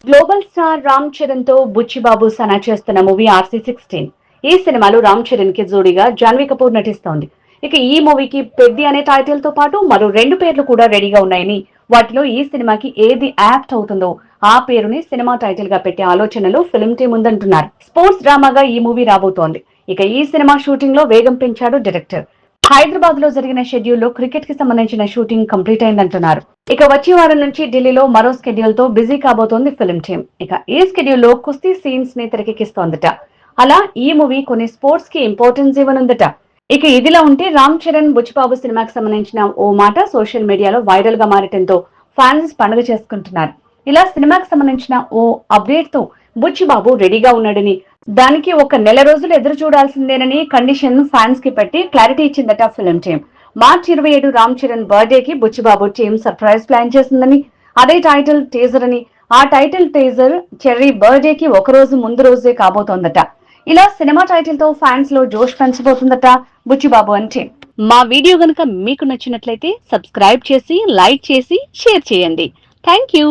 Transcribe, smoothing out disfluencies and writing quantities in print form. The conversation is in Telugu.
గ్లోబల్ స్టార్ రామ్ చరణ్ తో బుచ్చిబాబు సనా చేస్తున్న మూవీ RC16. ఈ సినిమాలో రామ్ చరణ్ కి జోడీగా జాన్వీ కపూర్ నటిస్తోంది. ఇక ఈ మూవీకి పెద్ది అనే టైటిల్ తో పాటు మరో 2 పేర్లు కూడా రెడీగా ఉన్నాయని, వాటిలో ఈ సినిమాకి ఏది యాప్ట్ అవుతుందో ఆ పేరుని సినిమా టైటిల్ గా పెట్టే ఆలోచనలో ఫిల్మ్ టీం ఉందంటున్నారు. స్పోర్ట్స్ డ్రామాగా ఈ మూవీ రాబోతోంది. ఇక ఈ సినిమా షూటింగ్ లో వేగం పెంచాడు డైరెక్టర్. హైదరాబాద్ లో జరిగిన షెడ్యూల్లో క్రికెట్ కి సంబంధించిన షూటింగ్ కంప్లీట్ అయిందంటున్నారు. ఇక వచ్చే వారం నుంచి ఢిల్లీలో మరో షెడ్యూల్ తో బిజీ కాబోతోంది ఫిల్మ్ టీం. ఇక ఈ షెడ్యూల్లో కుస్తీ సీన్స్ ని తెరకెక్కిస్తోందట. అలా ఈ మూవీ కొన్ని స్పోర్ట్స్ కి ఇంపార్టెన్స్ ఇవ్వనుందట. ఇక ఇదిలా ఉంటే రామ్ చరణ్ బుచ్చిబాబు సినిమాకి సంబంధించిన ఓ మాట సోషల్ మీడియాలో వైరల్ గా మారటంతో ఫ్యాన్స్ పండుగ చేసుకుంటున్నారు. ఇలా సినిమాకి సంబంధించిన ఓ అప్డేట్ తో బుచ్చిబాబు రెడీగా ఉన్నాడని, దానికి ఒక నెల రోజులు ఎదురు చూడాల్సిందేనని కండిషన్ ఫ్యాన్స్ కి పెట్టి క్లారిటీ ఇచ్చిందట ఫిల్మ్ టీం. మార్చి 27 రామ్ చరణ్ బర్త్డే కి బుచ్చిబాబు టీం సర్ప్రైజ్ ప్లాన్ చేసిందని, అదే టైటిల్ టీజర్ అని, ఆ టైటిల్ టీజర్ చెర్రీ బర్త్డే కి ఒక రోజు ముందు రోజే కాబోతోందట. ఇలా సినిమా టైటిల్ తో ఫ్యాన్స్ లో జోష్ పెంచబోతుందట బుచ్చిబాబు అంటే. మా వీడియో గనుక మీకు నచ్చినట్లయితే సబ్స్క్రైబ్ చేసి, లైక్ చేసి, షేర్ చేయండి. Thank you.